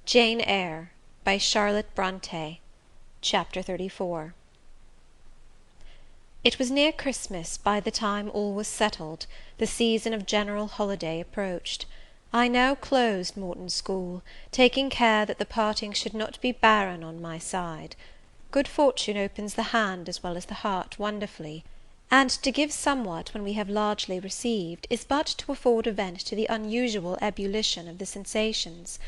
Jane Eyre by Charlotte Bronte. Chapter 34. It was near Christmas by the time all was settled. The season of general holiday approached. I now closed Morton School, taking care that the parting should not be barren on my side. Good fortune opens the hand as well as the heart wonderfully, and to give somewhat when we have largely received is but to afford a vent to the unusual ebullition of the sensations.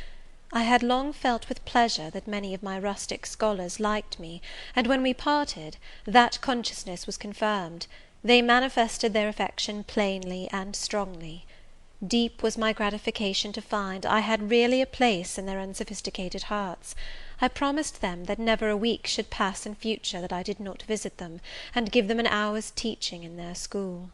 I had long felt with pleasure that many of my rustic scholars liked me, and when we parted, that consciousness was confirmed. They manifested their affection plainly and strongly. Deep was my gratification to find I had really a place in their unsophisticated hearts. I promised them that never a week should pass in future that I did not visit them, and give them an hour's teaching in their school.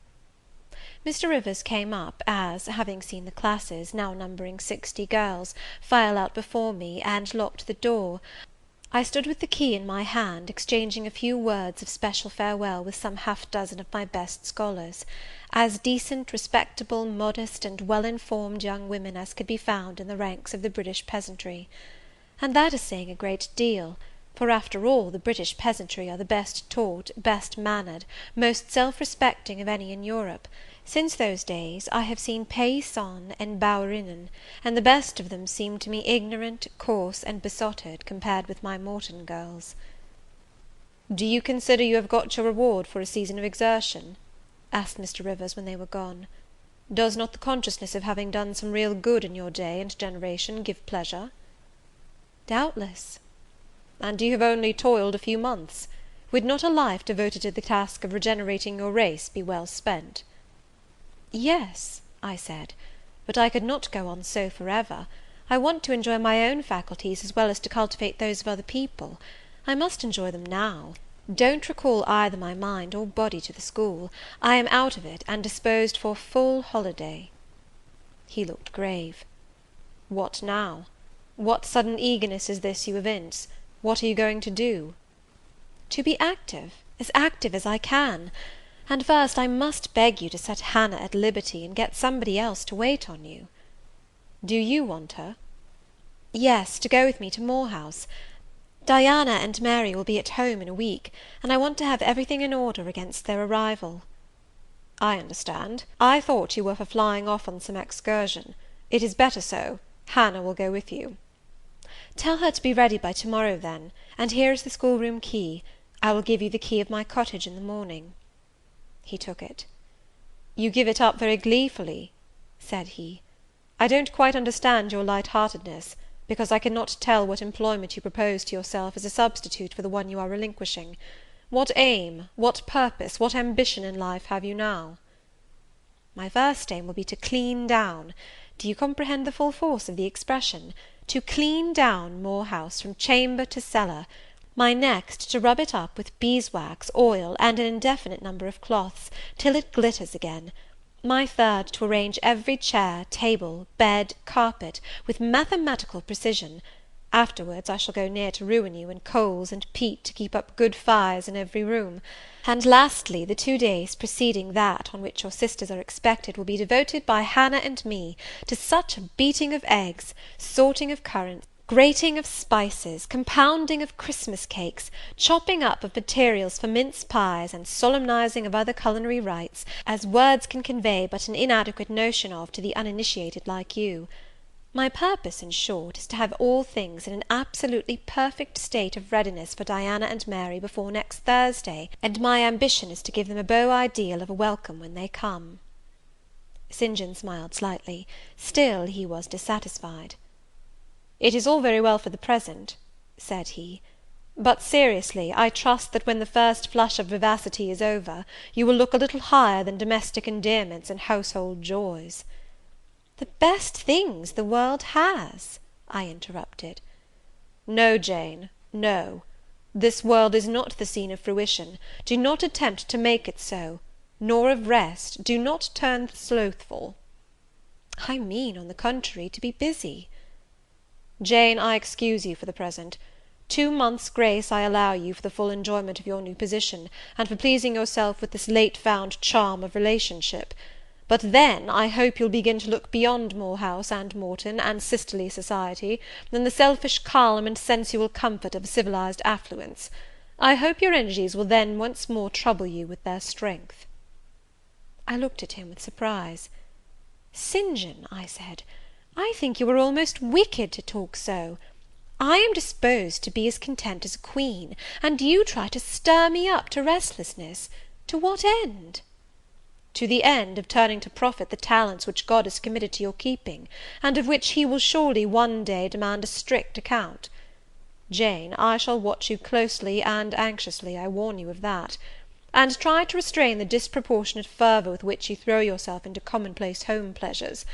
Mr. Rivers came up, as, having seen the classes, now numbering 60 girls, file out before me, and locked the door, I stood with the key in my hand, exchanging a few words of special farewell with some half-dozen of my best scholars, as decent, respectable, modest, and well-informed young women as could be found in the ranks of the British peasantry. And that is saying a great deal, for after all the British peasantry are the best taught, best mannered, most self-respecting of any in Europe. Since those days I have seen paysans and bouwerinnen, and the best of them seemed to me ignorant, coarse, and besotted, compared with my Morton girls. "Do you consider you have got your reward for a season of exertion?" asked Mr. Rivers when they were gone. "Does not the consciousness of having done some real good in your day and generation give pleasure?" "Doubtless." "And you have only toiled a few months. Would not a life devoted to the task of regenerating your race be well spent?" "Yes," I said, "but I could not go on so for ever. I want to enjoy my own faculties as well as to cultivate those of other people. I must enjoy them now. Don't recall either my mind or body to the school. I am out of it, and disposed for full holiday." He looked grave. "What now? What sudden eagerness is this you evince? What are you going to do?" "To be active as I can. And first I must beg you to set Hannah at liberty, and get somebody else to wait on you." "Do you want her?" "Yes, to go with me to Moor House. Diana and Mary will be at home in a week, and I want to have everything in order against their arrival." "I understand. I thought you were for flying off on some excursion. It is better so. Hannah will go with you." "Tell her to be ready by to-morrow, then, and here is the schoolroom key. I will give you the key of my cottage in the morning." He took it. "You give it up very gleefully," said he. "I don't quite understand your light-heartedness, because I cannot tell what employment you propose to yourself as a substitute for the one you are relinquishing. What aim, what purpose, what ambition in life have you now?" "My first aim will be to clean down. Do you comprehend the full force of the expression? To clean down Moor House from chamber to cellar. My next, to rub it up with beeswax, oil, and an indefinite number of cloths, till it glitters again. My third, to arrange every chair, table, bed, carpet, with mathematical precision. Afterwards I shall go near to ruin you in coals and peat to keep up good fires in every room. And lastly, the 2 days preceding that on which your sisters are expected will be devoted by Hannah and me to such a beating of eggs, sorting of currants, grating of spices, compounding of Christmas cakes, chopping up of materials for mince pies, and solemnizing of other culinary rites, as words can convey but an inadequate notion of to the uninitiated like you. My purpose, in short, is to have all things in an absolutely perfect state of readiness for Diana and Mary before next Thursday, and my ambition is to give them a beau ideal of a welcome when they come." St. John smiled slightly. Still he was dissatisfied. "It is all very well for the present," said he, "but seriously, I trust that when the first flush of vivacity is over, you will look a little higher than domestic endearments and household joys." "The best things the world has," I interrupted. "No, Jane, no. This world is not the scene of fruition. Do not attempt to make it so; nor of rest. Do not turn slothful." "I mean, on the contrary, to be busy." "Jane, I excuse you for the present. 2 months' grace I allow you for the full enjoyment of your new position, and for pleasing yourself with this late-found charm of relationship. But then I hope you'll begin to look beyond Moor House and Morton and sisterly society, and the selfish calm and sensual comfort of a civilized affluence. I hope your energies will then once more trouble you with their strength." I looked at him with surprise. "St. John," I said, "I think you are almost wicked to talk so. I am disposed to be as content as a queen, and you try to stir me up to restlessness. To what end?" "To the end of turning to profit the talents which God has committed to your keeping, and of which he will surely one day demand a strict account. Jane, I shall watch you closely and anxiously, I warn you of that. And try to restrain the disproportionate fervour with which you throw yourself into commonplace home pleasures.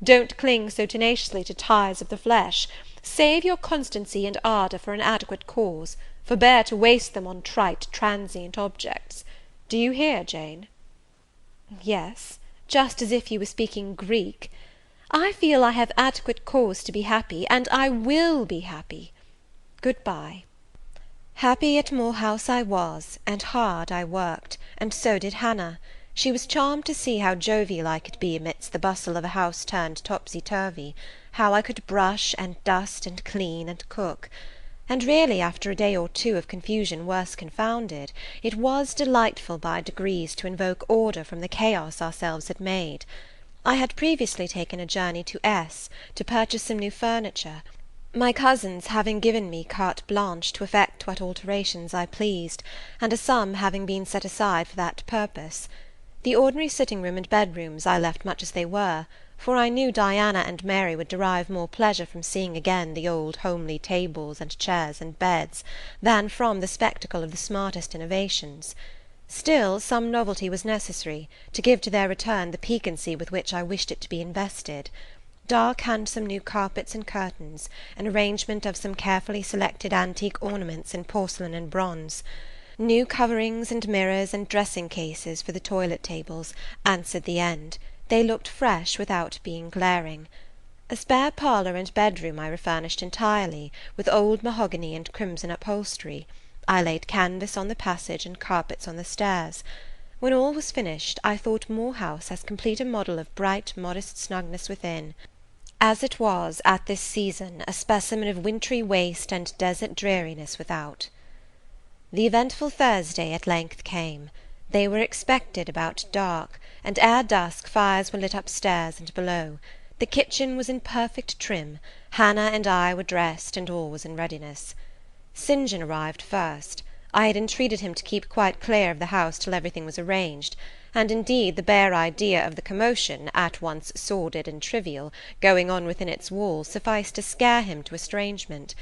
Don't cling so tenaciously to ties of the flesh. Save your constancy and ardour for an adequate cause, forbear to waste them on trite, transient objects. Do you hear, Jane?" "Yes, just as if you were speaking Greek. I feel I have adequate cause to be happy, and I will be happy. Good-bye." Happy at Moor House I was, and hard I worked, and so did Hannah. She was charmed to see how jovial I could be amidst the bustle of a house turned topsy-turvy, how I could brush, and dust, and clean, and cook; and really, after a day or two of confusion worse confounded, it was delightful by degrees to invoke order from the chaos ourselves had made. I had previously taken a journey to S to purchase some new furniture, my cousins having given me carte blanche to effect what alterations I pleased, and a sum having been set aside for that purpose. The ordinary sitting-room and bedrooms I left much as they were, for I knew Diana and Mary would derive more pleasure from seeing again the old homely tables and chairs and beds, than from the spectacle of the smartest innovations. Still, some novelty was necessary, to give to their return the piquancy with which I wished it to be invested. Dark handsome new carpets and curtains, an arrangement of some carefully selected antique ornaments in porcelain and bronze, new coverings and mirrors and dressing-cases for the toilet tables, answered the end. They looked fresh without being glaring. A spare parlour and bedroom I refurnished entirely, with old mahogany and crimson upholstery. I laid canvas on the passage and carpets on the stairs. When all was finished, I thought Moor House as complete a model of bright modest snugness within, as it was, at this season, a specimen of wintry waste and desert dreariness without. The eventful Thursday at length came. They were expected about dark, and ere dusk fires were lit upstairs and below. The kitchen was in perfect trim, Hannah and I were dressed, and all was in readiness. St. John arrived first. I had entreated him to keep quite clear of the house till everything was arranged, and indeed the bare idea of the commotion, at once sordid and trivial, going on within its walls sufficed to scare him to estrangement.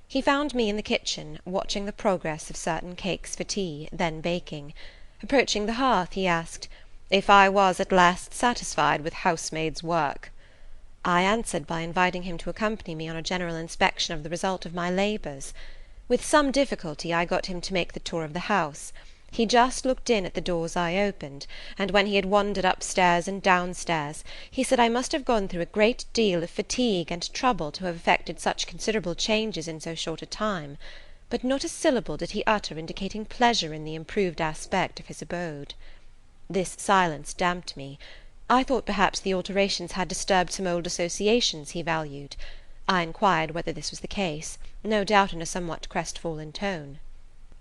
He found me in the kitchen, watching the progress of certain cakes for tea, then baking. Approaching the hearth, he asked, "If I was at last satisfied with housemaid's work?" I answered by inviting him to accompany me on a general inspection of the result of my labours. With some difficulty I got him to make the tour of the house. He just looked in at the doors I opened, and when he had wandered upstairs and downstairs, he said I must have gone through a great deal of fatigue and trouble to have effected such considerable changes in so short a time; but not a syllable did he utter indicating pleasure in the improved aspect of his abode. This silence damped me. I thought perhaps the alterations had disturbed some old associations he valued. I inquired whether this was the case, no doubt in a somewhat crestfallen tone.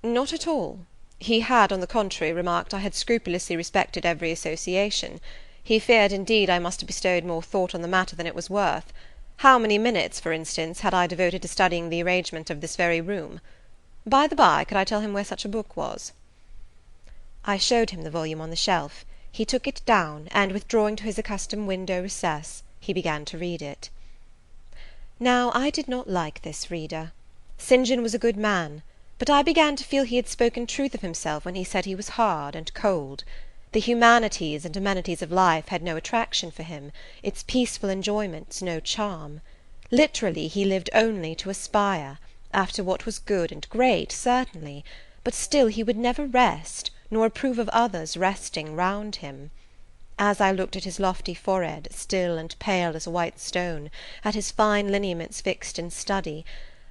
"Not at all. He had, on the contrary, remarked I had scrupulously respected every association. He feared, indeed, I must have bestowed more thought on the matter than it was worth. How many minutes, for instance, had I devoted to studying the arrangement of this very room? By the by, could I tell him where such a book was?" I showed him the volume on the shelf. He took it down, and withdrawing to his accustomed window recess, he began to read it. Now I did not like this reader. St. John was a good man, but I began to feel he had spoken truth of himself when he said he was hard and cold. The humanities and amenities of life had no attraction for him, its peaceful enjoyments no charm. Literally he lived only to aspire, after what was good and great, certainly, but still he would never rest, nor approve of others resting round him. As I looked at his lofty forehead, still and pale as a white stone, at his fine lineaments fixed in study,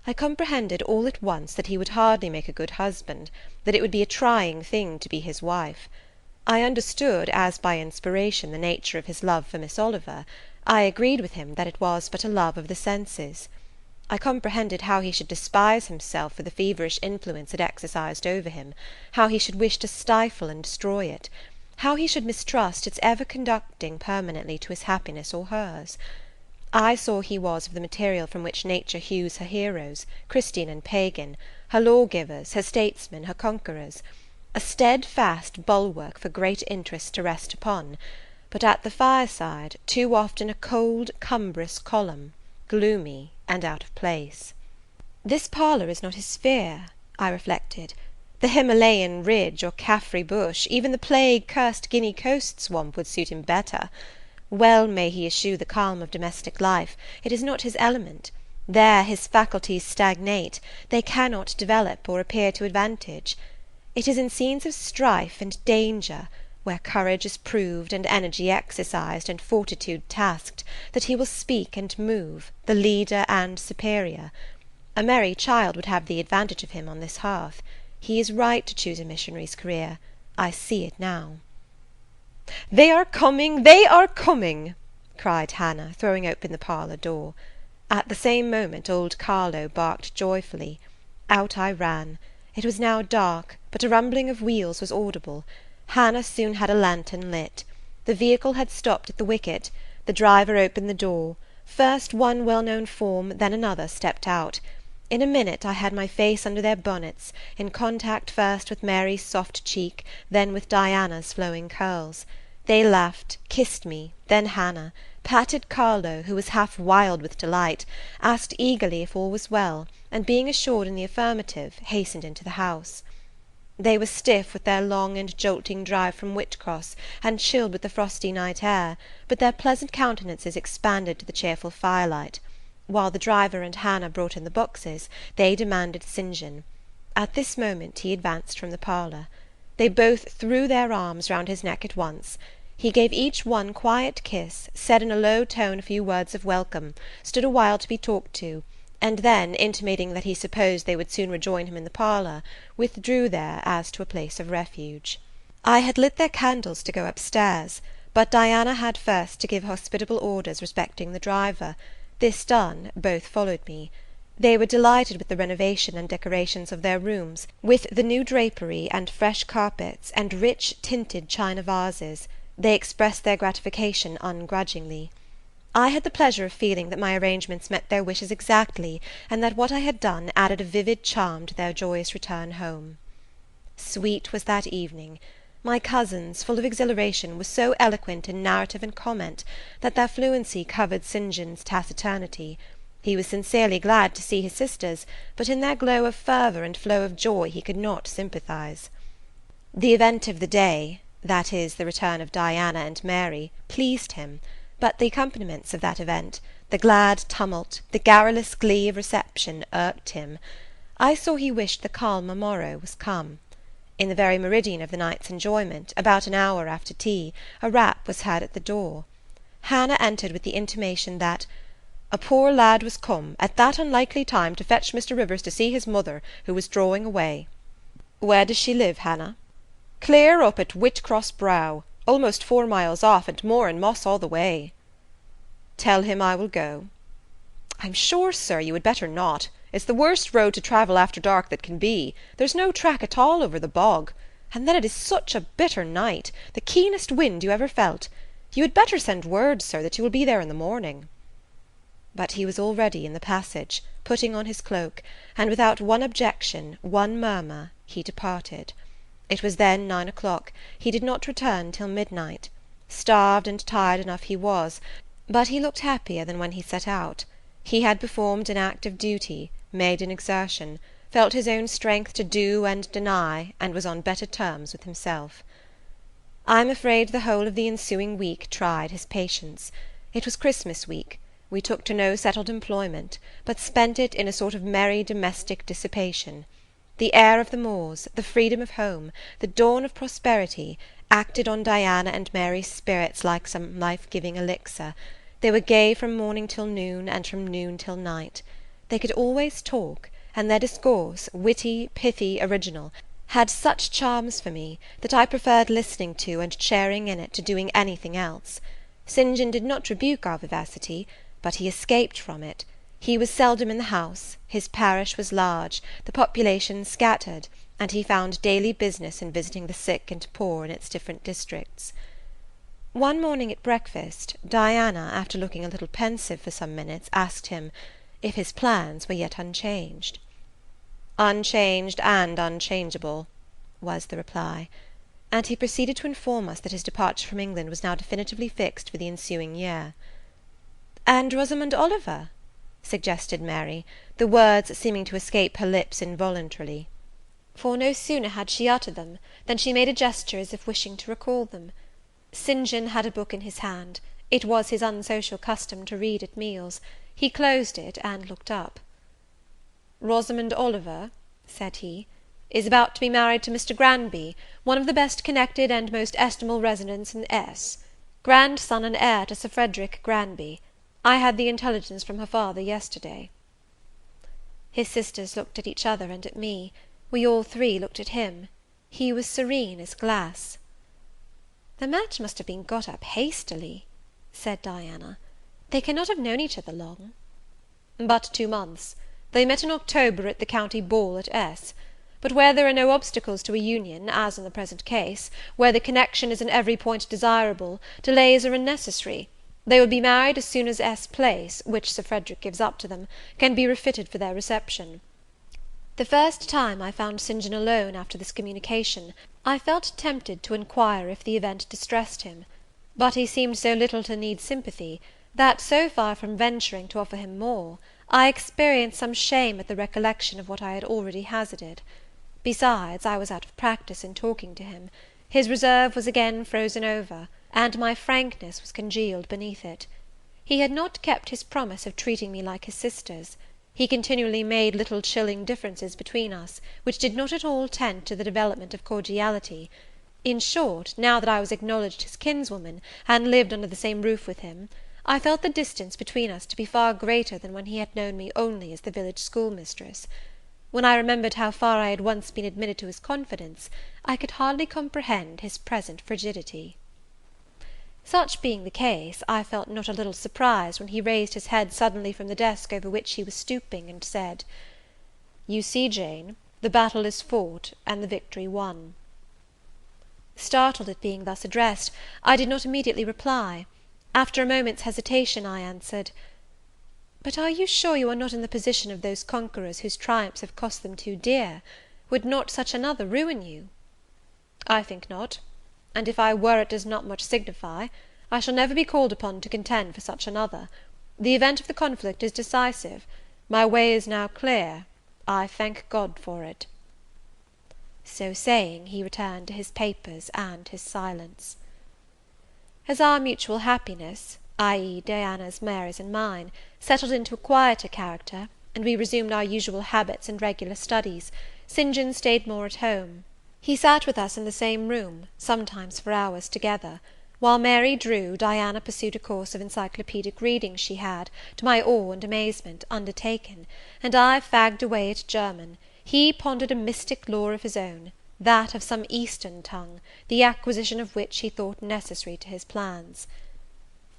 I comprehended all at once that he would hardly make a good husband, that it would be a trying thing to be his wife. I understood, as by inspiration, the nature of his love for Miss Oliver. I agreed with him that it was but a love of the senses. I comprehended how he should despise himself for the feverish influence it exercised over him, how he should wish to stifle and destroy it, how he should mistrust its ever conducting permanently to his happiness or hers. I saw he was of the material from which nature hews her heroes, Christian and pagan, her lawgivers, her statesmen, her conquerors, a steadfast bulwark for great interests to rest upon, but at the fireside too often a cold cumbrous column, gloomy and out of place. This parlour is not his sphere, I reflected. The Himalayan ridge or Caffrey bush, even the plague-cursed Guinea coast swamp would suit him better. Well may he eschew the calm of domestic life, it is not his element. There his faculties stagnate, they cannot develop or appear to advantage. It is in scenes of strife and danger, where courage is proved, and energy exercised, and fortitude tasked, that he will speak and move, the leader and superior. A merry child would have the advantage of him on this hearth. He is right to choose a missionary's career. I see it now. "They are coming! They are coming!" cried Hannah, throwing open the parlour door. At the same moment old Carlo barked joyfully. Out I ran. It was now dark, but a rumbling of wheels was audible. Hannah soon had a lantern lit. The vehicle had stopped at the wicket. The driver opened the door. First one well-known form, then another, stepped out. In a minute I had my face under their bonnets, in contact first with Mary's soft cheek, then with Diana's flowing curls. They laughed, kissed me, then Hannah, patted Carlo, who was half wild with delight, asked eagerly if all was well, and being assured in the affirmative, hastened into the house. They were stiff with their long and jolting drive from Whitcross, and chilled with the frosty night air, but their pleasant countenances expanded to the cheerful firelight. While the driver and Hannah brought in the boxes, they demanded St. John. At this moment he advanced from the parlour. They both threw their arms round his neck at once. He gave each one quiet kiss, said in a low tone a few words of welcome, stood a while to be talked to, and then, intimating that he supposed they would soon rejoin him in the parlour, withdrew there as to a place of refuge. I had lit their candles to go upstairs, but Diana had first to give hospitable orders respecting the driver. This done, both followed me. They were delighted with the renovation and decorations of their rooms, with the new drapery and fresh carpets and rich tinted china vases. They expressed their gratification ungrudgingly. I had the pleasure of feeling that my arrangements met their wishes exactly, and that what I had done added a vivid charm to their joyous return home. Sweet was that evening. My cousins, full of exhilaration, were so eloquent in narrative and comment, that their fluency covered St. John's taciturnity. He was sincerely glad to see his sisters, but in their glow of fervour and flow of joy he could not sympathize. The event of the day, that is, the return of Diana and Mary, pleased him, but the accompaniments of that event, the glad tumult, the garrulous glee of reception, irked him. I saw he wished the calmer morrow was come. In the very meridian of the night's enjoyment, about an hour after tea, a rap was heard at the door. Hannah entered with the intimation that "a poor lad was come, at that unlikely time, to fetch Mr. Rivers to see his mother, who was drawing away." "Where does she live, Hannah?" "Clear up at Whitcross Brow, almost 4 miles off, and more in moss all the way." "Tell him I will go." "I'm sure, sir, you had better not. It's the worst road to travel after dark that can be. There's no track at all over the bog. And then it is such a bitter night, the keenest wind you ever felt. You had better send word, sir, that you will be there in the morning." But he was already in the passage, putting on his cloak, and without one objection, one murmur, he departed. It was then 9 o'clock. He did not return till midnight. Starved and tired enough he was, but he looked happier than when he set out. He had performed an act of duty, made an exertion, felt his own strength to do and deny, and was on better terms with himself. I am afraid the whole of the ensuing week tried his patience. It was Christmas week. We took to no settled employment, but spent it in a sort of merry domestic dissipation. The air of the moors, the freedom of home, the dawn of prosperity, acted on Diana and Mary's spirits like some life-giving elixir. They were gay from morning till noon, and from noon till night. They could always talk, and their discourse, witty, pithy, original, had such charms for me, that I preferred listening to and sharing in it to doing anything else. St. John did not rebuke our vivacity, but he escaped from it. He was seldom in the house, his parish was large, the population scattered, and he found daily business in visiting the sick and poor in its different districts. One morning at breakfast, Diana, after looking a little pensive for some minutes, asked him, if his plans were yet unchanged. "Unchanged and unchangeable," was the reply; and he proceeded to inform us that his departure from England was now definitively fixed for the ensuing year. "And Rosamond Oliver?" suggested Mary, the words seeming to escape her lips involuntarily. For no sooner had she uttered them, than she made a gesture as if wishing to recall them. St. John had a book in his hand; it was his unsocial custom to read at meals. He closed it, and looked up. "Rosamond Oliver," said he, "is about to be married to Mr. Granby, one of the best connected and most estimable residents in S., grandson and heir to Sir Frederick Granby. I had the intelligence from her father yesterday." His sisters looked at each other and at me; we all three looked at him. He was serene as glass. "The match must have been got up hastily," said Diana. "They cannot have known each other long." "But 2 months. They met in October at the county ball at S. But where there are no obstacles to a union, as in the present case, where the connection is in every point desirable, delays are unnecessary. They will be married as soon as S. Place, which Sir Frederick gives up to them, can be refitted for their reception." The first time I found St. John alone after this communication, I felt tempted to inquire if the event distressed him; but he seemed so little to need sympathy, that, so far from venturing to offer him more, I experienced some shame at the recollection of what I had already hazarded. Besides, I was out of practice in talking to him; his reserve was again frozen over, and my frankness was congealed beneath it. He had not kept his promise of treating me like his sisters. He continually made little chilling differences between us, which did not at all tend to the development of cordiality. In short, now that I was acknowledged his kinswoman, and lived under the same roof with him, I felt the distance between us to be far greater than when he had known me only as the village schoolmistress. When I remembered how far I had once been admitted to his confidence, I could hardly comprehend his present frigidity. Such being the case, I felt not a little surprised when he raised his head suddenly from the desk over which he was stooping, and said, "You see, Jane, the battle is fought, and the victory won." Startled at being thus addressed, I did not immediately reply. After a moment's hesitation, I answered, "But are you sure you are not in the position of those conquerors whose triumphs have cost them too dear? Would not such another ruin you?" "I think not; and if I were, it does not much signify. I shall never be called upon to contend for such another. The event of the conflict is decisive. My way is now clear. I thank God for it." So saying, he returned to his papers and his silence. As our mutual happiness, i.e. Diana's, Mary's, and mine, settled into a quieter character, and we resumed our usual habits and regular studies, St. John stayed more at home. He sat with us in the same room, sometimes for hours together. While Mary drew, Diana pursued a course of encyclopedic reading she had, to my awe and amazement, undertaken, and I fagged away at German. He pondered a mystic lore of his own, that of some Eastern tongue, the acquisition of which he thought necessary to his plans.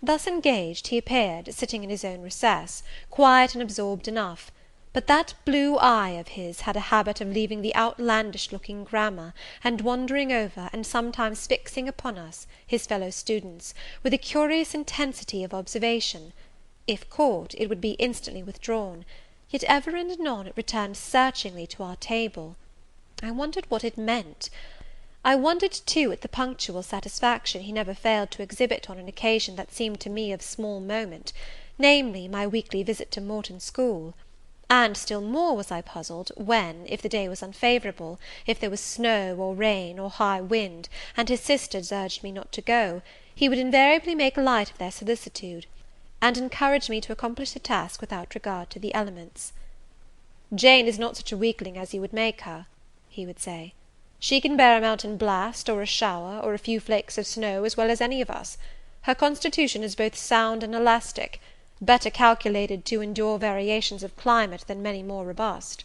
Thus engaged, he appeared, sitting in his own recess, quiet and absorbed enough; but that blue eye of his had a habit of leaving the outlandish-looking grammar, and wandering over, and sometimes fixing upon us, his fellow students, with a curious intensity of observation. If caught, it would be instantly withdrawn; yet ever and anon it returned searchingly to our table. I wondered what it meant. I wondered, too, at the punctual satisfaction he never failed to exhibit on an occasion that seemed to me of small moment, namely, my weekly visit to Morton School; and still more was I puzzled, when, if the day was unfavourable, if there was snow, or rain, or high wind, and his sisters urged me not to go, he would invariably make light of their solicitude, and encourage me to accomplish the task without regard to the elements. "Jane is not such a weakling as you would make her," he would say. "She can bear a mountain blast, or a shower, or a few flakes of snow, as well as any of us. Her constitution is both sound and elastic, better calculated to endure variations of climate than many more robust."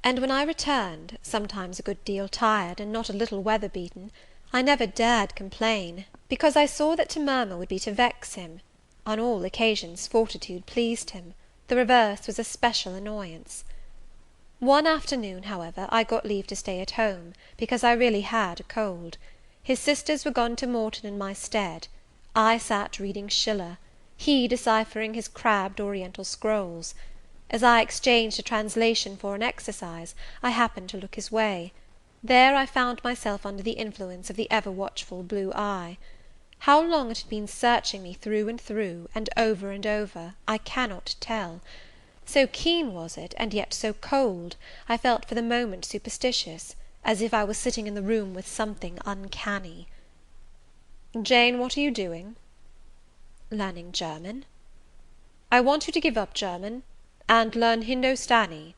and when I returned, sometimes a good deal tired, and not a little weather-beaten, I never dared complain, because I saw that to murmur would be to vex him. On all occasions fortitude pleased him; the reverse was a special annoyance. One afternoon, however, I got leave to stay at home, because I really had a cold. His sisters were gone to Morton in my stead. I sat reading Schiller, he deciphering his crabbed Oriental scrolls. As I exchanged a translation for an exercise, I happened to look his way. There I found myself under the influence of the ever-watchful blue eye. How long it had been searching me through, and over, I cannot tell. So keen was it, and yet so cold, I felt for the moment superstitious, as if I was sitting in the room with something uncanny. "Jane, what are you doing?" "Learning German." "I want you to give up German, and learn Hindostani."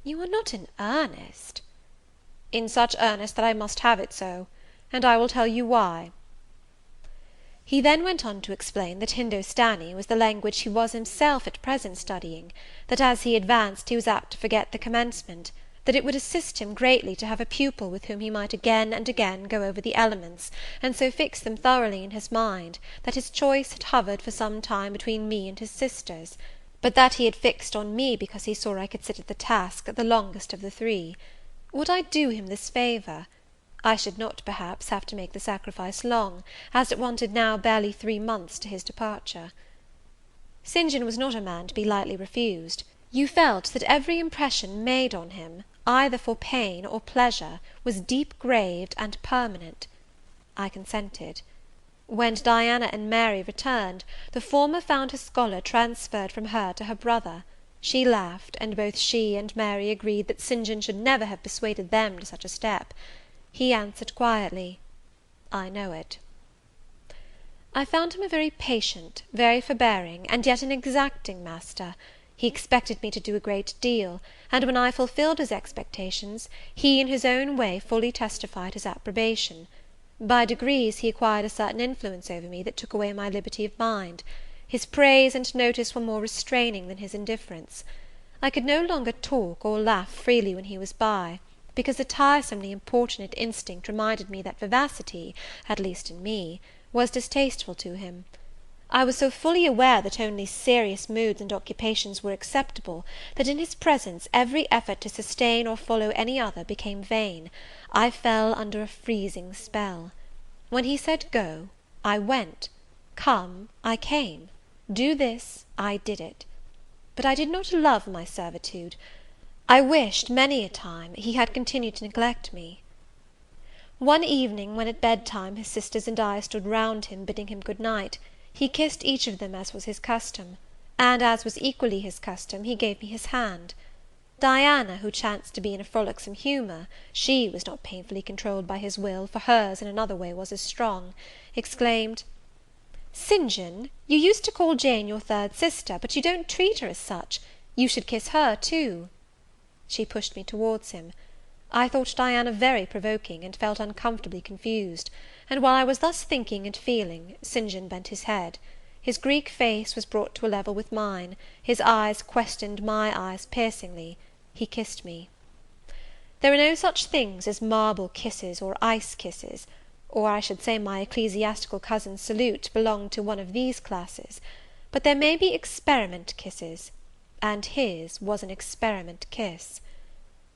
"You are not in earnest?" "In such earnest that I must have it so, and I will tell you why." He then went on to explain that Hindostani was the language he was himself at present studying; that as he advanced he was apt to forget the commencement; that it would assist him greatly to have a pupil with whom he might again and again go over the elements, and so fix them thoroughly in his mind, that his choice had hovered for some time between me and his sisters; but that he had fixed on me because he saw I could sit at the task the longest of the three. Would I do him this favour? I should not, perhaps, have to make the sacrifice long, as it wanted now barely 3 months to his departure. St. John was not a man to be lightly refused. You felt that every impression made on him, either for pain or pleasure, was deep-graved and permanent. I consented. When Diana and Mary returned, the former found her scholar transferred from her to her brother. She laughed, and both she and Mary agreed that St. John should never have persuaded them to such a step. He answered quietly, "I know it." I found him a very patient, very forbearing, and yet an exacting master. He expected me to do a great deal, and when I fulfilled his expectations, he in his own way fully testified his approbation. By degrees he acquired a certain influence over me that took away my liberty of mind. His praise and notice were more restraining than his indifference. I could no longer talk or laugh freely when he was by, because a tiresomely importunate instinct reminded me that vivacity, at least in me, was distasteful to him. I was so fully aware that only serious moods and occupations were acceptable, that in his presence every effort to sustain or follow any other became vain. I fell under a freezing spell. When he said go, I went; come, I came; do this, I did it. But I did not love my servitude. I wished, many a time, he had continued to neglect me. One evening, when at bedtime his sisters and I stood round him, bidding him good night, he kissed each of them as was his custom, and as was equally his custom, he gave me his hand. Diana, who chanced to be in a frolicsome humour, she was not painfully controlled by his will, for hers in another way was as strong, exclaimed, "St. John, you used to call Jane your third sister, but you don't treat her as such. You should kiss her too." She pushed me towards him. I thought Diana very provoking, and felt uncomfortably confused; and while I was thus thinking and feeling, St. John bent his head. His Greek face was brought to a level with mine, his eyes questioned my eyes piercingly. He kissed me. There are no such things as marble kisses or ice kisses, or I should say my ecclesiastical cousin's salute belonged to one of these classes; but there may be experiment kisses, and his was an experiment kiss.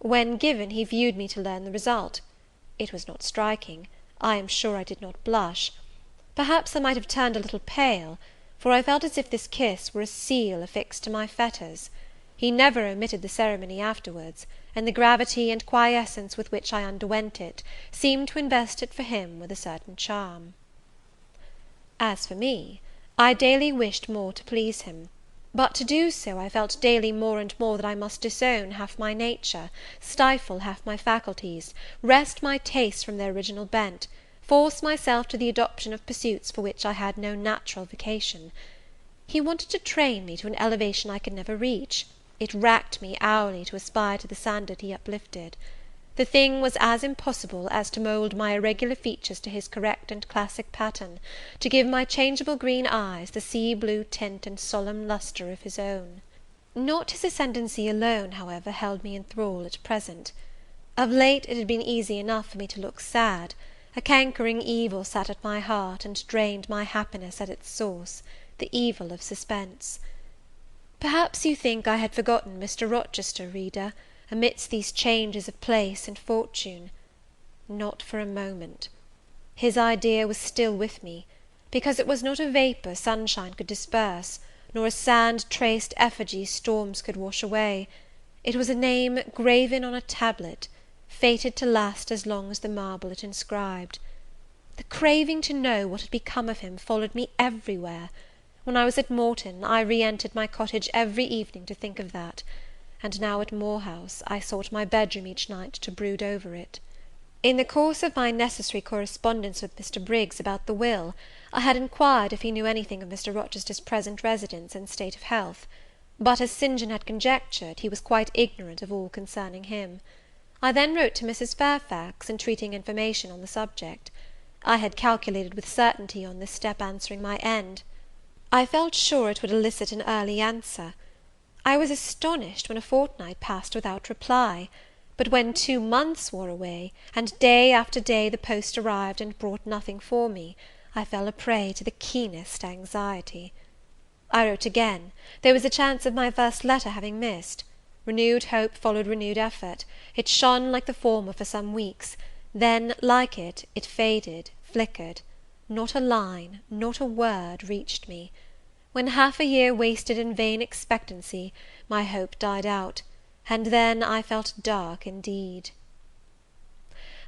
When given, he viewed me to learn the result. It was not striking. I am sure I did not blush. Perhaps I might have turned a little pale, for I felt as if this kiss were a seal affixed to my fetters. He never omitted the ceremony afterwards, and the gravity and quiescence with which I underwent it seemed to invest it for him with a certain charm. As for me, I daily wished more to please him; but to do so, I felt daily more and more that I must disown half my nature, stifle half my faculties, wrest my tastes from their original bent, force myself to the adoption of pursuits for which I had no natural vocation. He wanted to train me to an elevation I could never reach. It racked me hourly to aspire to the standard he uplifted. The thing was as impossible as to mould my irregular features to his correct and classic pattern, to give my changeable green eyes the sea-blue tint and solemn lustre of his own. Not his ascendancy alone, however, held me in thrall at present. Of late it had been easy enough for me to look sad. A cankering evil sat at my heart, and drained my happiness at its source, the evil of suspense. Perhaps you think I had forgotten Mr. Rochester, reader, amidst these changes of place and fortune. Not for a moment. His idea was still with me, because it was not a vapour sunshine could disperse, nor a sand-traced effigy storms could wash away. It was a name graven on a tablet, fated to last as long as the marble it inscribed. The craving to know what had become of him followed me everywhere. When I was at Morton, I re-entered my cottage every evening to think of that; and now at Moor House, I sought my bedroom each night to brood over it. In the course of my necessary correspondence with Mr. Briggs about the will, I had inquired if he knew anything of Mr. Rochester's present residence and state of health; but, as St. John had conjectured, he was quite ignorant of all concerning him. I then wrote to Mrs. Fairfax, entreating information on the subject. I had calculated with certainty on this step answering my end. I felt sure it would elicit an early answer. I was astonished when a fortnight passed without reply; but when 2 months wore away, and day after day the post arrived and brought nothing for me, I fell a prey to the keenest anxiety. I wrote again. There was a chance of my first letter having missed. Renewed hope followed renewed effort. It shone like the former for some weeks; then, like it, it faded, flickered. Not a line, not a word reached me. When half a year wasted in vain expectancy, my hope died out, and then I felt dark indeed.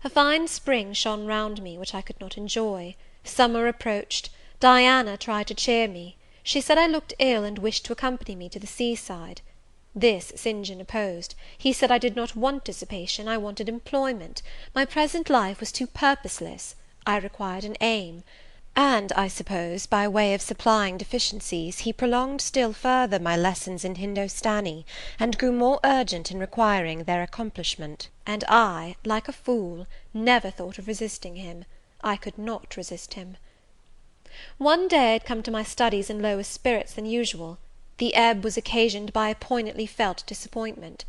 A fine spring shone round me, which I could not enjoy. Summer approached. Diana tried to cheer me. She said I looked ill, and wished to accompany me to the sea-side. This St. John opposed. He said I did not want dissipation, I wanted employment. My present life was too purposeless. I required an aim; and, I suppose, by way of supplying deficiencies, he prolonged still further my lessons in Hindostani, and grew more urgent in requiring their accomplishment. And I, like a fool, never thought of resisting him. I could not resist him. One day I had come to my studies in lower spirits than usual. The ebb was occasioned by a poignantly felt disappointment.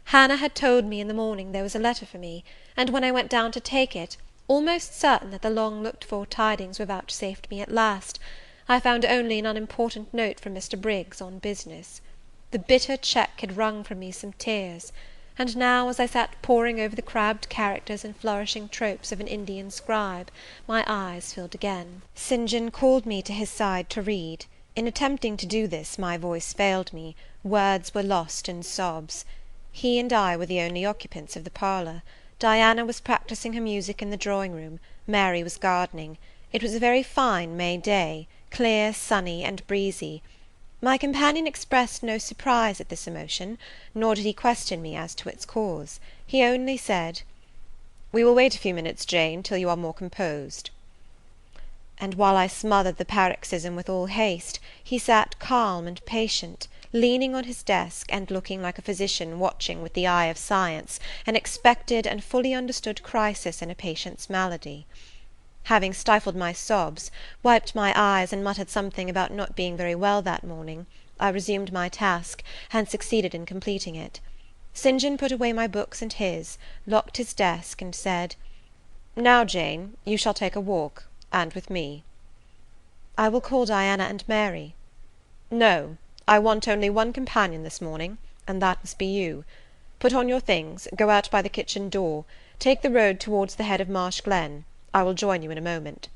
Hannah had told me in the morning there was a letter for me, and when I went down to take it, almost certain that the long-looked-for tidings were vouchsafed me at last, I found only an unimportant note from Mr. Briggs on business. The bitter check had wrung from me some tears; and now, as I sat poring over the crabbed characters and flourishing tropes of an Indian scribe, my eyes filled again. St. John called me to his side to read. In attempting to do this, my voice failed me, words were lost in sobs. He and I were the only occupants of the parlour. Diana was practising her music in the drawing-room, Mary was gardening. It was a very fine May day, clear, sunny, and breezy. My companion expressed no surprise at this emotion, nor did he question me as to its cause. He only said, "We will wait a few minutes, Jane, till you are more composed." And while I smothered the paroxysm with all haste, he sat calm and patient, leaning on his desk, and looking like a physician watching with the eye of science an expected and fully understood crisis in a patient's malady. Having stifled my sobs, wiped my eyes, and muttered something about not being very well that morning, I resumed my task, and succeeded in completing it. St. John put away my books and his, locked his desk, and said, "Now, Jane, you shall take a walk, and with me." "I will call Diana and Mary." "No, I want only one companion this morning, and that must be you. Put on your things, go out by the kitchen door, take the road towards the head of Marsh Glen. I will join you in a moment."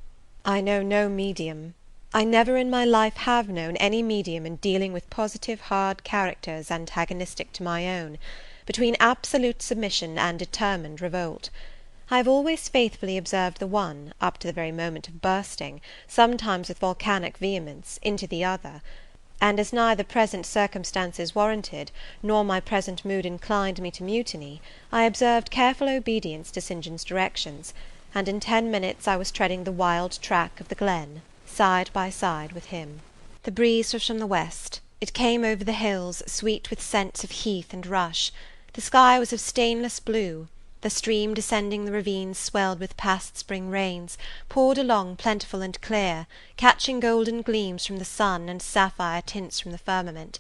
I know no medium. I never in my life have known any medium in dealing with positive hard characters antagonistic to my own, between absolute submission and determined revolt. I have always faithfully observed the one, up to the very moment of bursting, sometimes with volcanic vehemence, into the other; and as neither present circumstances warranted, nor my present mood inclined me to mutiny, I observed careful obedience to St. John's directions, and in 10 minutes I was treading the wild track of the glen, side by side with him. The breeze was from the west. It came over the hills, sweet with scents of heath and rush. The sky was of stainless blue. The stream descending the ravines swelled with past spring rains, poured along plentiful and clear, catching golden gleams from the sun and sapphire tints from the firmament.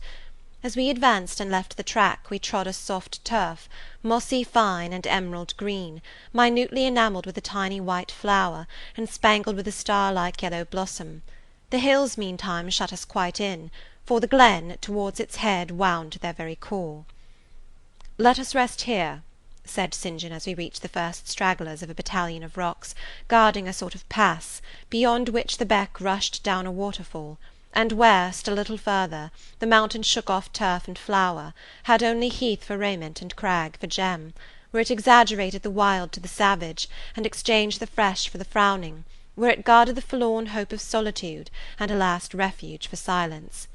As we advanced and left the track, we trod a soft turf, mossy fine and emerald green, minutely enamelled with a tiny white flower, and spangled with a star-like yellow blossom. The hills, meantime, shut us quite in, for the glen, towards its head, wound to their very core. "Let us rest here," said St. John as we reached the first stragglers of a battalion of rocks, guarding a sort of pass, beyond which the beck rushed down a waterfall, and where, still a little further, the mountain shook off turf and flower, had only heath for raiment and crag for gem, where it exaggerated the wild to the savage, and exchanged the fresh for the frowning, where it guarded the forlorn hope of solitude, and a last refuge for silence.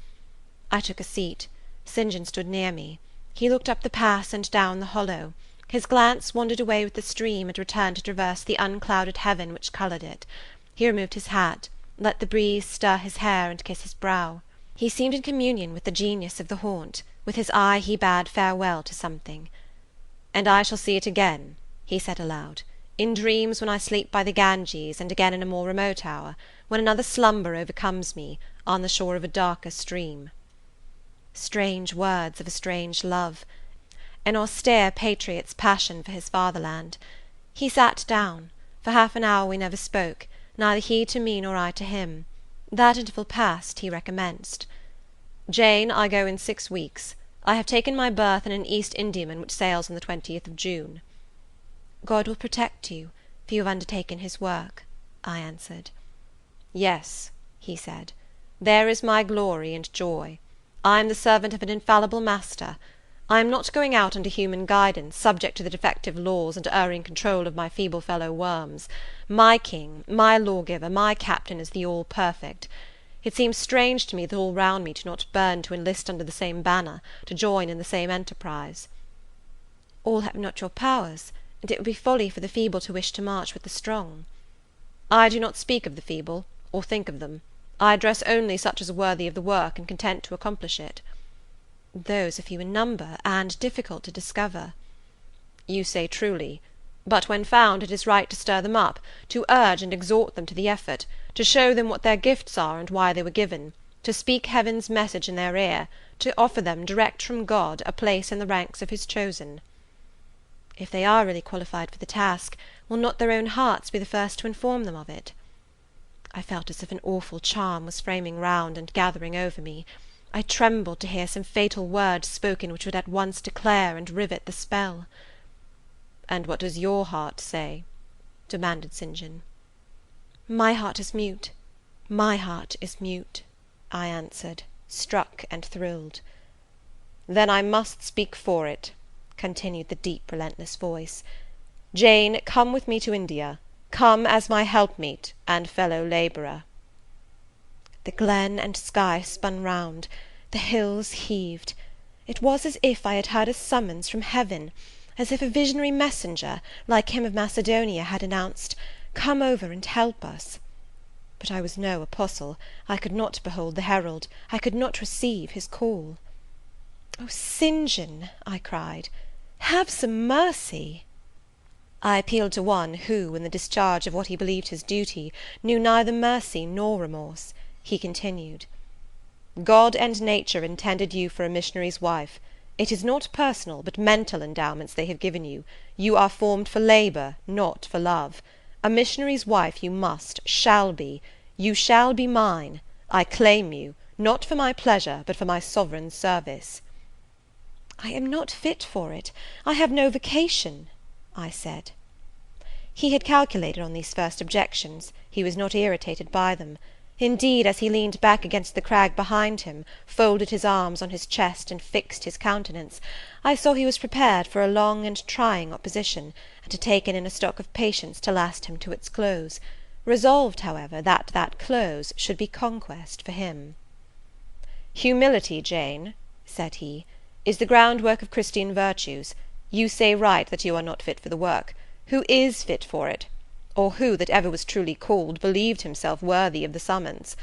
I took a seat. St. John stood near me. He looked up the pass and down the hollow. His glance wandered away with the stream, and returned to traverse the unclouded heaven which coloured it. He removed his hat, let the breeze stir his hair and kiss his brow. He seemed in communion with the genius of the haunt. With his eye he bade farewell to something. "And I shall see it again," he said aloud, "in dreams when I sleep by the Ganges, and again in a more remote hour, when another slumber overcomes me, on the shore of a darker stream." Strange words of a strange love, an austere patriot's passion for his fatherland. He sat down. For half an hour we never spoke, neither he to me nor I to him. That interval past, he recommenced. "Jane, I go in 6 weeks. I have taken my berth in an East Indiaman which sails on the 20th of June." "God will protect you, for you have undertaken his work," I answered. "Yes," he said, "there is my glory and joy. I am the servant of an infallible master. I am not going out under human guidance, subject to the defective laws and erring control of my feeble fellow worms. My king, my lawgiver, my captain is the all-perfect. It seems strange to me that all round me do not burn to enlist under the same banner, to join in the same enterprise." "All have not your powers, and it would be folly for the feeble to wish to march with the strong." "I do not speak of the feeble, or think of them. I address only such as are worthy of the work, and content to accomplish it." "Those are few in number, and difficult to discover." "You say truly. But when found, it is right to stir them up, to urge and exhort them to the effort, to show them what their gifts are, and why they were given, to speak heaven's message in their ear, to offer them, direct from God, a place in the ranks of his chosen." "If they are really qualified for the task, will not their own hearts be the first to inform them of it?" I felt as if an awful charm was framing round and gathering over me. I trembled to hear some fatal words spoken which would at once declare and rivet the spell. "And what does your heart say?" demanded St. John. "My heart is mute, my heart is mute," I answered, struck and thrilled. "Then I must speak for it," continued the deep relentless voice. "Jane, come with me to India. Come as my helpmeet and fellow labourer." The glen and sky spun round, the hills heaved. It was as if I had heard a summons from heaven, as if a visionary messenger, like him of Macedonia, had announced, "Come over and help us." But I was no apostle. I could not behold the herald. I could not receive his call. "Oh, St. John," I cried, "have some mercy!" I appealed to one who, in the discharge of what he believed his duty, knew neither mercy nor remorse. He continued, "God and nature intended you for a missionary's wife. It is not personal, but mental endowments they have given you. You are formed for labour, not for love. A missionary's wife you must, shall be. You shall be mine. I claim you, not for my pleasure, but for my sovereign's service." "I am not fit for it. I have no vocation," I said. He had calculated on these first objections. He was not irritated by them. Indeed, as he leaned back against the crag behind him, folded his arms on his chest, and fixed his countenance, I saw he was prepared for a long and trying opposition, and had taken in a stock of patience to last him to its close; resolved, however, that that close should be conquest for him. "Humility, Jane," said he, "is the groundwork of Christian virtues. You say right that you are not fit for the work. Who is fit for it? Or who, that ever was truly called, believed himself worthy of the summons?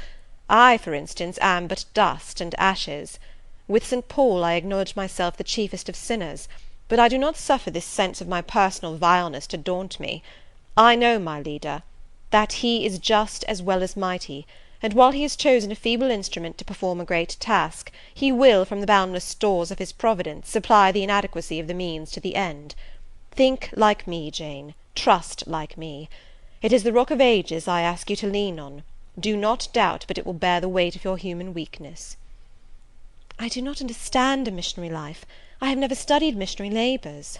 I, for instance, am but dust and ashes. With St. Paul I acknowledge myself the chiefest of sinners, but I do not suffer this sense of my personal vileness to daunt me. I know my leader, that he is just as well as mighty, and while he has chosen a feeble instrument to perform a great task, he will, from the boundless stores of his providence, supply the inadequacy of the means to the end. Think like me, Jane, trust like me. It is the Rock of Ages I ask you to lean on. Do not doubt but it will bear the weight of your human weakness." "I do not understand a missionary life. I have never studied missionary labours."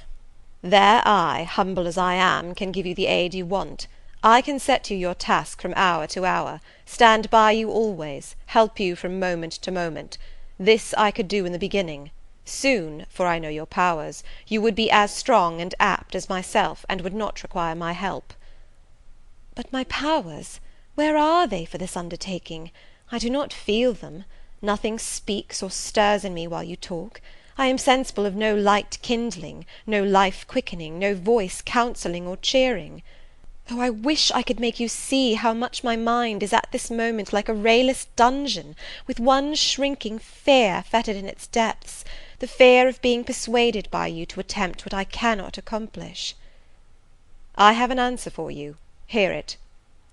"There I, humble as I am, can give you the aid you want. I can set you your task from hour to hour, stand by you always, help you from moment to moment. This I could do in the beginning. Soon, for I know your powers, you would be as strong and apt as myself, and would not require my help." "But my powers, where are they for this undertaking? I do not feel them. Nothing speaks or stirs in me while you talk. I am sensible of no light kindling, no life quickening, no voice counselling or cheering. Oh, I wish I could make you see how much my mind is at this moment like a rayless dungeon, with one shrinking fear fettered in its depths, the fear of being persuaded by you to attempt what I cannot accomplish." "I have an answer for you. Hear it.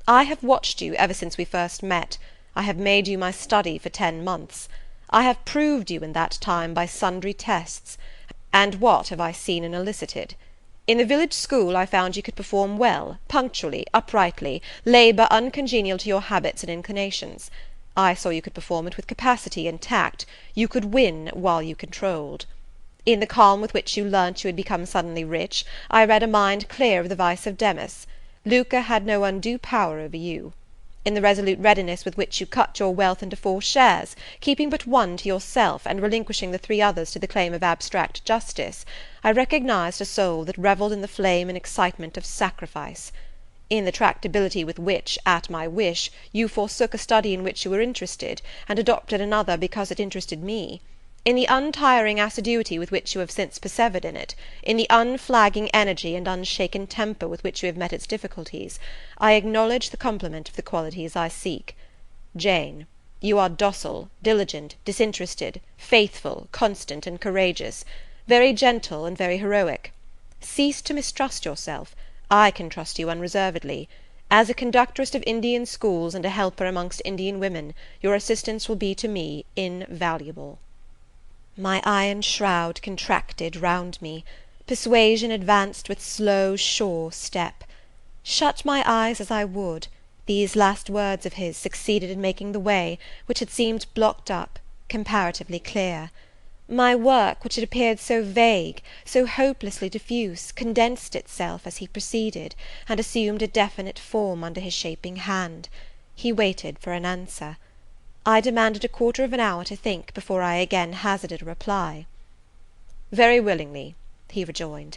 I have watched you ever since we first met. I have made you my study for 10 months. I have proved you in that time by sundry tests. And what have I seen and elicited? In the village school I found you could perform well, punctually, uprightly, labour uncongenial to your habits and inclinations. I saw you could perform it with capacity and tact. You could win while you controlled. In the calm with which you learnt you had become suddenly rich, I read a mind clear of the vice of Demas. Lucre had no undue power over you. In the resolute readiness with which you cut your wealth into 4 shares, keeping but one to yourself, and relinquishing the 3 others to the claim of abstract justice, I recognized a soul that revelled in the flame and excitement of sacrifice. In the tractability with which, at my wish, you forsook a study in which you were interested, and adopted another because it interested me. In the untiring assiduity with which you have since persevered in it, in the unflagging energy and unshaken temper with which you have met its difficulties, I acknowledge the complement of the qualities I seek. Jane, you are docile, diligent, disinterested, faithful, constant, and courageous, very gentle and very heroic. Cease to mistrust yourself. I can trust you unreservedly. As a conductress of Indian schools and a helper amongst Indian women, your assistance will be to me invaluable." My iron shroud contracted round me. Persuasion advanced with slow, sure step. Shut my eyes as I would, these last words of his succeeded in making the way, which had seemed blocked up, comparatively clear. My work, which had appeared so vague, so hopelessly diffuse, condensed itself as he proceeded, and assumed a definite form under his shaping hand. He waited for an answer. I demanded a quarter of an hour to think before I again hazarded a reply. "Very willingly," he rejoined;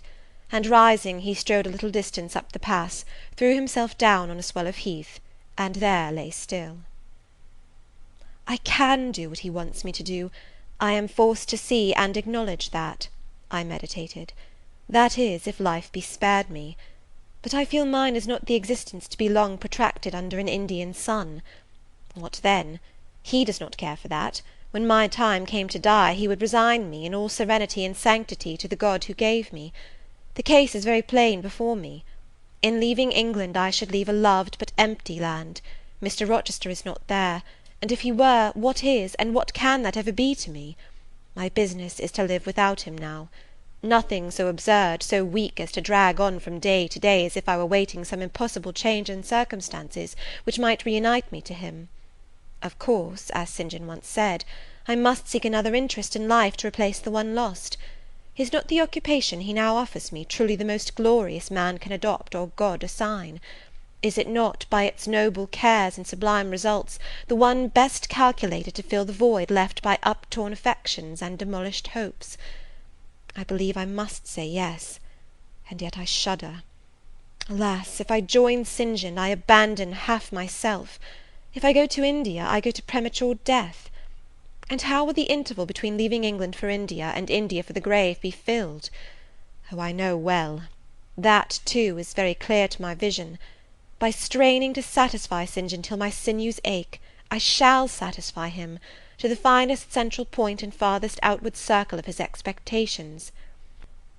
and rising, he strode a little distance up the pass, threw himself down on a swell of heath, and there lay still. I can do what he wants me to do. I am forced to see and acknowledge that, I meditated. That is, if life be spared me. But I feel mine is not the existence to be long protracted under an Indian sun. What then? He does not care for that. When my time came to die, he would resign me, in all serenity and sanctity, to the God who gave me. The case is very plain before me. In leaving England I should leave a loved but empty land. Mr. Rochester is not there, and if he were, what is, and what can that ever be to me? My business is to live without him now. Nothing so absurd, so weak as to drag on from day to day as if I were waiting some impossible change in circumstances which might reunite me to him. Of course, as St. John once said, I must seek another interest in life to replace the one lost. Is not the occupation he now offers me truly the most glorious man can adopt or God assign? Is it not, by its noble cares and sublime results, the one best calculated to fill the void left by uptorn affections and demolished hopes? I believe I must say yes, and yet I shudder. Alas, if I join St. John, I abandon half myself. If I go to India, I go to premature death. And how will the interval between leaving England for India, and India for the grave, be filled? Oh, I know well. That, too, is very clear to my vision. By straining to satisfy St. John till my sinews ache, I shall satisfy him, to the finest central point and farthest outward circle of his expectations.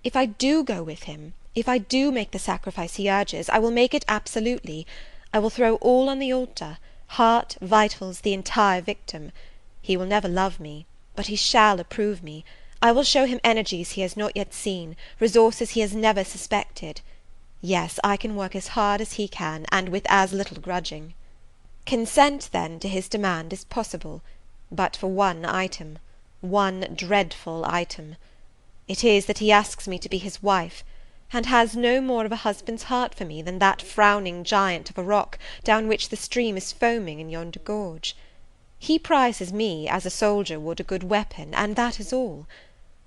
If I do go with him, if I do make the sacrifice he urges, I will make it absolutely. I will throw all on the altar. heart, vitals, the entire victim. He will never love me, but he shall approve me. I will show him energies he has not yet seen, resources he has never suspected. Yes, I can work as hard as he can, and with as little grudging. Consent, then, to his demand is possible, but for one item, one dreadful item. It is that he asks me to be his wife, and has no more of a husband's heart for me than that frowning giant of a rock down which the stream is foaming in yonder gorge. He prizes me as a soldier would a good weapon, and that is all.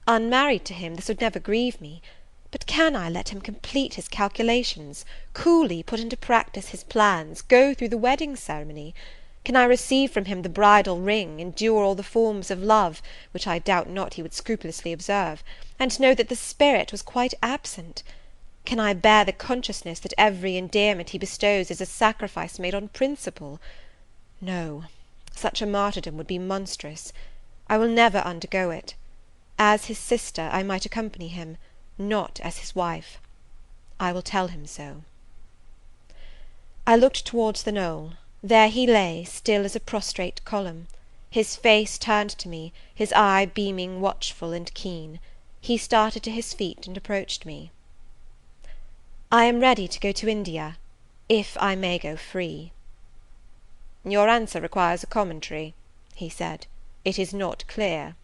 Unmarried to him, this would never grieve me, but can I let him complete his calculations, coolly put into practice his plans, go through the wedding ceremony? Can I receive from him the bridal ring, endure all the forms of love, which I doubt not he would scrupulously observe, and know that the spirit was quite absent? Can I bear the consciousness that every endearment he bestows is a sacrifice made on principle? No, such a martyrdom would be monstrous. I will never undergo it. As his sister, I might accompany him, not as his wife. I will tell him so. I looked towards the knoll. There he lay, still as a prostrate column, his face turned to me, his eye beaming watchful and keen. He started to his feet and approached me. I am ready to go to India, if I may go free. Your answer requires a commentary, he said. It is not clear.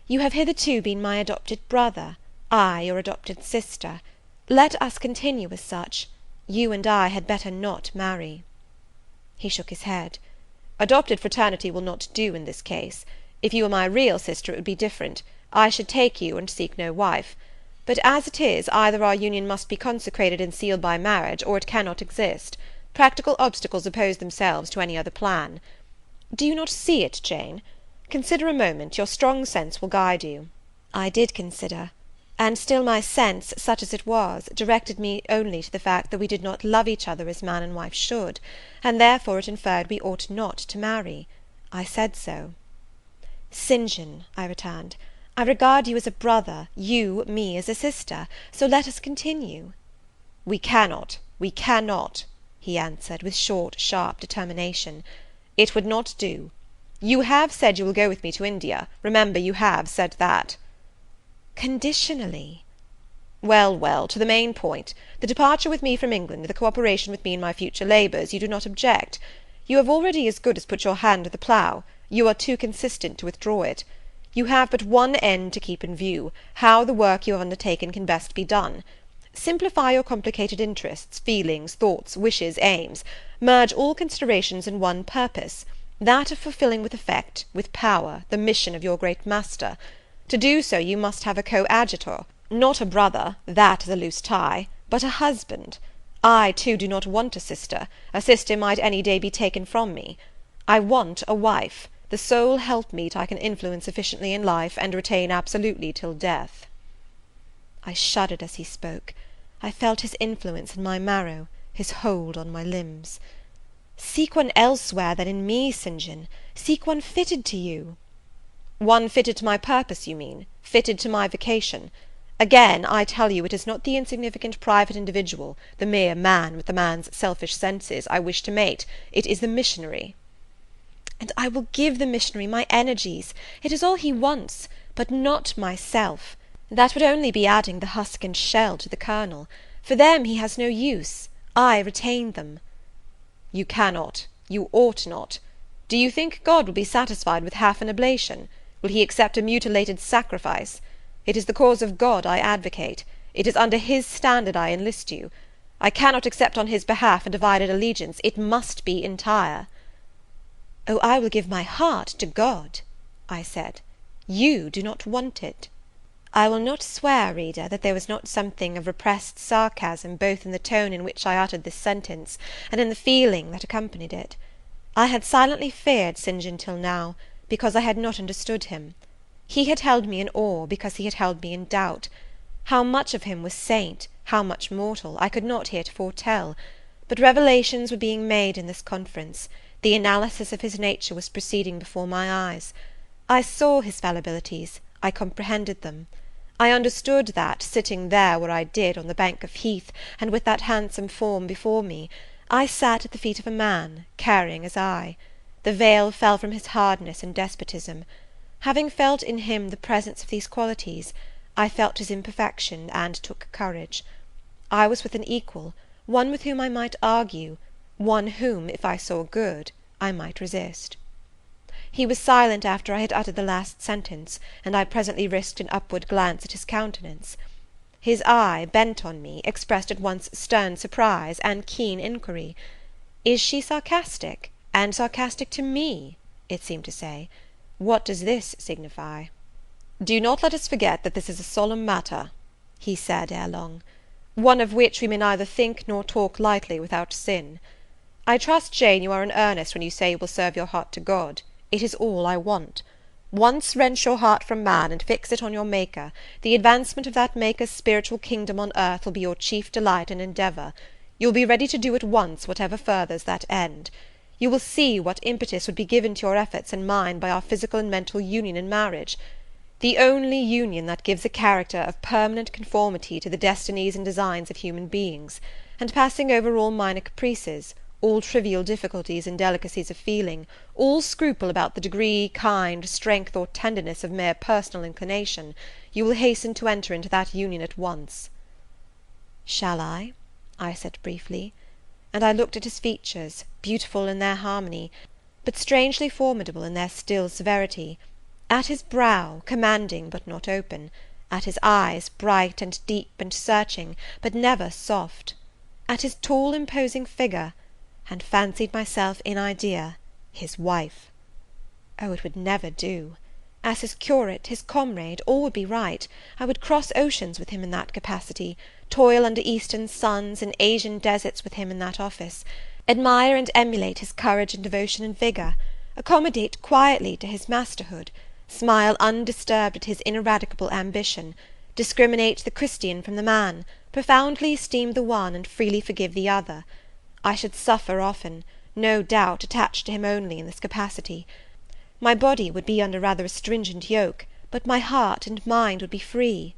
You have hitherto been my adopted brother, I your adopted sister. Let us continue as such. You and I had better not marry. He shook his head. Adopted fraternity will not do in this case. If you were my real sister, it would be different. I should take you, and seek no wife. But as it is, either our union must be consecrated and sealed by marriage, or it cannot exist. Practical obstacles oppose themselves to any other plan. Do you not see it, Jane? Consider a moment, your strong sense will guide you. I did consider, and still my sense, such as it was, directed me only to the fact that we did not love each other as man and wife should, and therefore it inferred we ought not to marry. I said so. St. John, I returned, I regard you as a brother, you me as a sister, so let us continue. We cannot, he answered, with short, sharp determination. It would not do. You have said you will go with me to India. Remember, you have said that. Conditionally. Well, well, to the main point. The departure with me from England, the cooperation with me in my future labours, you do not object. You have already as good as put your hand to the plough. You are too consistent to withdraw it. You have but one end to keep in view, how the work you have undertaken can best be done. Simplify your complicated interests, feelings, thoughts, wishes, aims. Merge all considerations in one purpose, that of fulfilling with effect, with power, the mission of your great master. To do so you must have a coadjutor, not a brother, that is a loose tie, but a husband. I, too, do not want a sister. A sister might any day be taken from me. I want a wife, the sole helpmeet I can influence efficiently in life, and retain absolutely till death. I shuddered as he spoke. I felt his influence in my marrow, his hold on my limbs. Seek one elsewhere than in me, St. John. Seek one fitted to you. One fitted to my purpose, you mean? Fitted to my vocation? Again, I tell you, it is not the insignificant private individual, the mere man with the man's selfish senses, I wish to mate. It is the missionary. And I will give the missionary my energies. It is all he wants, but not myself. That would only be adding the husk and shell to the kernel. For them he has no use. I retain them. You cannot. You ought not. Do you think God will be satisfied with half an oblation? Will he accept a mutilated sacrifice? It is the cause of God I advocate. It is under his standard I enlist you. I cannot accept on his behalf a divided allegiance. It must be entire. Oh, I will give my heart to God, I said. You do not want it. I will not swear, reader, that there was not something of repressed sarcasm both in the tone in which I uttered this sentence, and in the feeling that accompanied it. I had silently feared St. John till now, because I had not understood him. He had held me in awe, because he had held me in doubt. How much of him was saint, how much mortal, I could not heretofore tell, but revelations were being made in this conference. The analysis of his nature was proceeding before my eyes. I saw his fallibilities, I comprehended them. I understood that, sitting there where I did, on the bank of heath, and with that handsome form before me, I sat at the feet of a man, caring as I. The veil fell from his hardness and despotism. Having felt in him the presence of these qualities, I felt his imperfection, and took courage. I was with an equal, one with whom I might argue, one whom, if I saw good, I might resist. He was silent after I had uttered the last sentence, and I presently risked an upward glance at his countenance. His eye, bent on me, expressed at once stern surprise and keen inquiry. Is she sarcastic, and sarcastic to me? It seemed to say. What does this signify? Do not let us forget that this is a solemn matter, he said ere long, one of which we may neither think nor talk lightly without sin. I trust, Jane, you are in earnest when you say you will serve your heart to God. It is all I want. Once wrench your heart from man, and fix it on your Maker, the advancement of that Maker's spiritual kingdom on earth will be your chief delight and endeavour. You will be ready to do at once whatever furthers that end. You will see what impetus would be given to your efforts and mine by our physical and mental union in marriage, the only union that gives a character of permanent conformity to the destinies and designs of human beings, and passing over all minor caprices, all trivial difficulties and delicacies of feeling, all scruple about the degree, kind, strength, or tenderness of mere personal inclination, you will hasten to enter into that union at once. Shall I said briefly, and I looked at his features, beautiful in their harmony, but strangely formidable in their still severity, at his brow, commanding but not open, at his eyes, bright and deep and searching, but never soft, at his tall imposing figure, and fancied myself in idea his wife. Oh, it would never do! As his curate, his comrade, all would be right. I would cross oceans with him in that capacity, toil under eastern suns and Asian deserts with him in that office, admire and emulate his courage and devotion and vigour, accommodate quietly to his masterhood, smile undisturbed at his ineradicable ambition, discriminate the Christian from the man, profoundly esteem the one, and freely forgive the other. I should suffer often, no doubt, attached to him only in this capacity. My body would be under rather a stringent yoke, but my heart and mind would be free.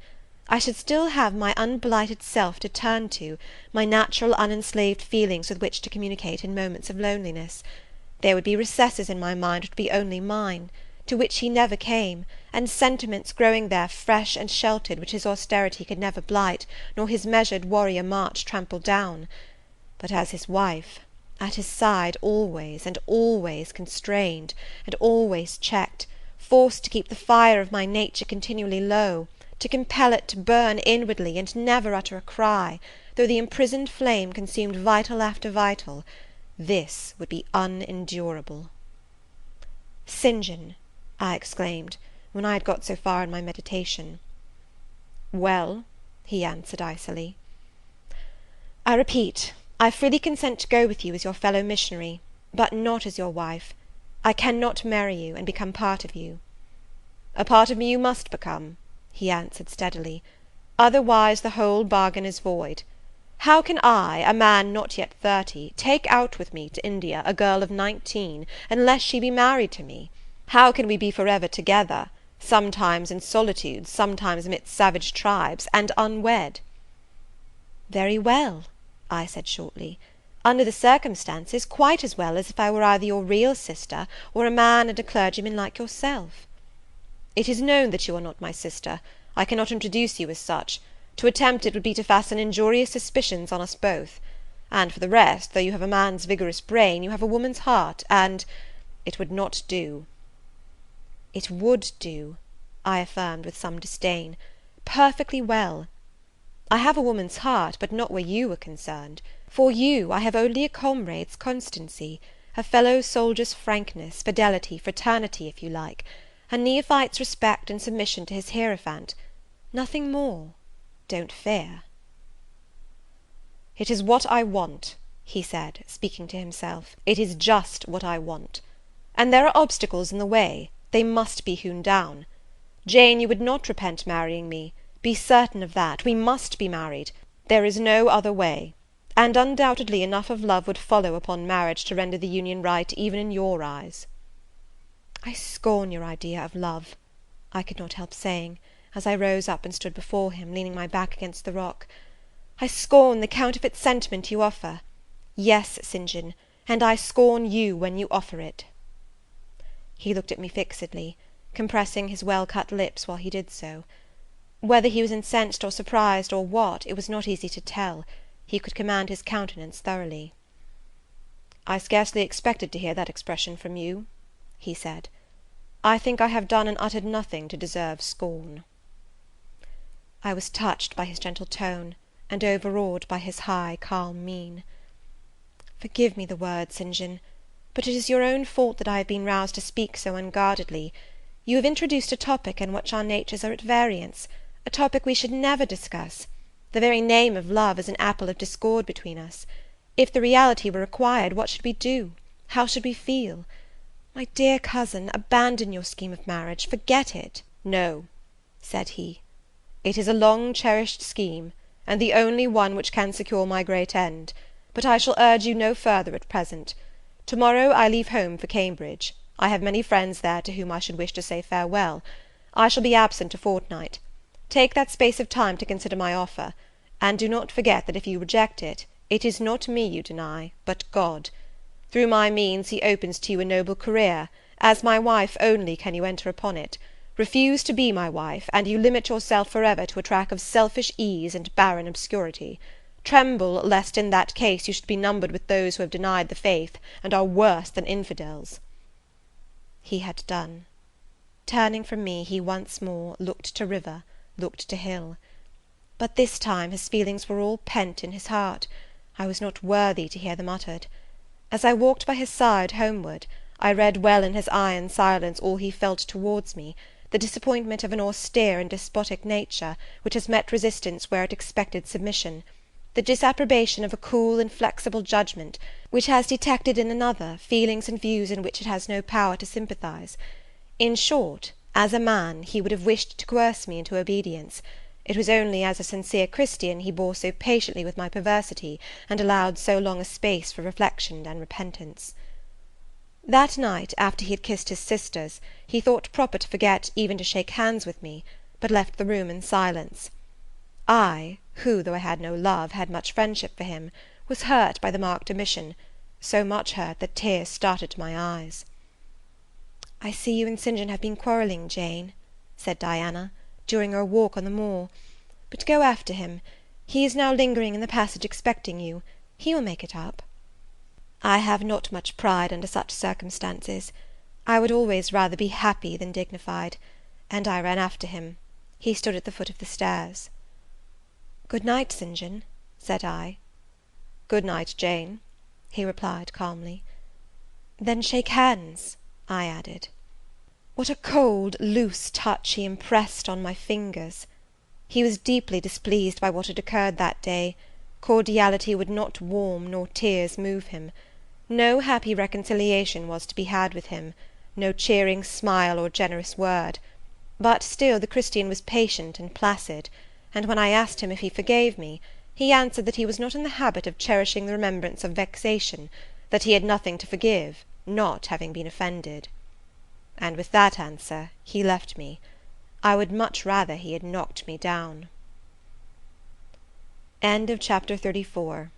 I should still have my unblighted self to turn to, my natural unenslaved feelings with which to communicate in moments of loneliness. There would be recesses in my mind which would be only mine, to which he never came, and sentiments growing there fresh and sheltered, which his austerity could never blight, nor his measured warrior march trample down. But as his wife, at his side always, and always constrained, and always checked, forced to keep the fire of my nature continually low, to compel it to burn inwardly, and never utter a cry, though the imprisoned flame consumed vital after vital, this would be unendurable. St. John, I exclaimed, when I had got so far in my meditation. Well, he answered icily. I repeat, I freely consent to go with you as your fellow missionary, but not as your wife. I cannot marry you, and become part of you. A part of me you must become, he answered steadily, otherwise the whole bargain is void. How can I, a man not yet 30, take out with me to India a girl of 19, unless she be married to me? How can we be for ever together, sometimes in solitude, sometimes amidst savage tribes, and unwed? Very well, I said shortly, under the circumstances, quite as well as if I were either your real sister, or a man and a clergyman like yourself. It is known that you are not my sister. I cannot introduce you as such. To attempt it would be to fasten injurious suspicions on us both. And for the rest, though you have a man's vigorous brain, you have a woman's heart, and it would not do. It would do, I affirmed with some disdain, perfectly well. I have a woman's heart, but not where you are concerned. For you I have only a comrade's constancy, a fellow soldier's frankness, fidelity, fraternity, if you like, a neophyte's respect and submission to his hierophant. Nothing more. Don't fear. It is what I want, he said, speaking to himself. It is just what I want. And there are obstacles in the way. They must be hewn down. Jane, you would not repent marrying me. Be certain of that. We must be married. There is no other way. And undoubtedly enough of love would follow upon marriage to render the union right even in your eyes. I scorn your idea of love, I could not help saying, as I rose up and stood before him, leaning my back against the rock. I scorn the counterfeit sentiment you offer. Yes, St. John, and I scorn you when you offer it." He looked at me fixedly, compressing his well-cut lips while he did so. Whether he was incensed or surprised, or what, it was not easy to tell. He could command his countenance thoroughly. "I scarcely expected to hear that expression from you," he said. "I think I have done and uttered nothing to deserve scorn." I was touched by his gentle tone, and overawed by his high, calm mien. "Forgive me the words, St. John, but it is your own fault that I have been roused to speak so unguardedly. You have introduced a topic in which our natures are at variance, a topic we should never discuss. The very name of love is an apple of discord between us. If the reality were required, what should we do? How should we feel? My dear cousin, abandon your scheme of marriage, forget it." "No," said he, "it is a long-cherished scheme, and the only one which can secure my great end, but I shall urge you no further at present. To-morrow I leave home for Cambridge. I have many friends there to whom I should wish to say farewell. I shall be absent a fortnight. Take that space of time to consider my offer, and do not forget that if you reject it, it is not me you deny, but God. Through my means he opens to you a noble career; as my wife only can you enter upon it. Refuse to be my wife, and you limit yourself for ever to a track of selfish ease and barren obscurity. Tremble lest in that case you should be numbered with those who have denied the faith, and are worse than infidels." He had done. Turning from me, he once more looked to river, looked to hill. But this time his feelings were all pent in his heart. I was not worthy to hear them uttered. As I walked by his side homeward, I read well in his iron silence all he felt towards me, the disappointment of an austere and despotic nature, which has met resistance where it expected submission; the disapprobation of a cool, inflexible judgment, which has detected in another feelings and views in which it has no power to sympathize. In short, as a man, he would have wished to coerce me into obedience. It was only as a sincere Christian he bore so patiently with my perversity, and allowed so long a space for reflection and repentance. That night, after he had kissed his sisters, he thought proper to forget even to shake hands with me, but left the room in silence. I, who, though I had no love, had much friendship for him, was hurt by the marked omission, so much hurt that tears started to my eyes. "I see you and St. John have been quarrelling, Jane," said Diana, during our walk on the moor, "but go after him. He is now lingering in the passage expecting you. He will make it up." I have not much pride under such circumstances. I would always rather be happy than dignified, and I ran after him. He stood at the foot of the stairs. "Good night, St. John," said I. "Good night, Jane," he replied calmly. "Then shake hands," I added. What a cold, loose touch he impressed on my fingers! He was deeply displeased by what had occurred that day. Cordiality would not warm, nor tears move him. No happy reconciliation was to be had with him, no cheering smile or generous word; but still the Christian was patient and placid, and when I asked him if he forgave me, he answered that he was not in the habit of cherishing the remembrance of vexation, that he had nothing to forgive, not having been offended. And with that answer he left me. I would much rather he had knocked me down. Chapter 34.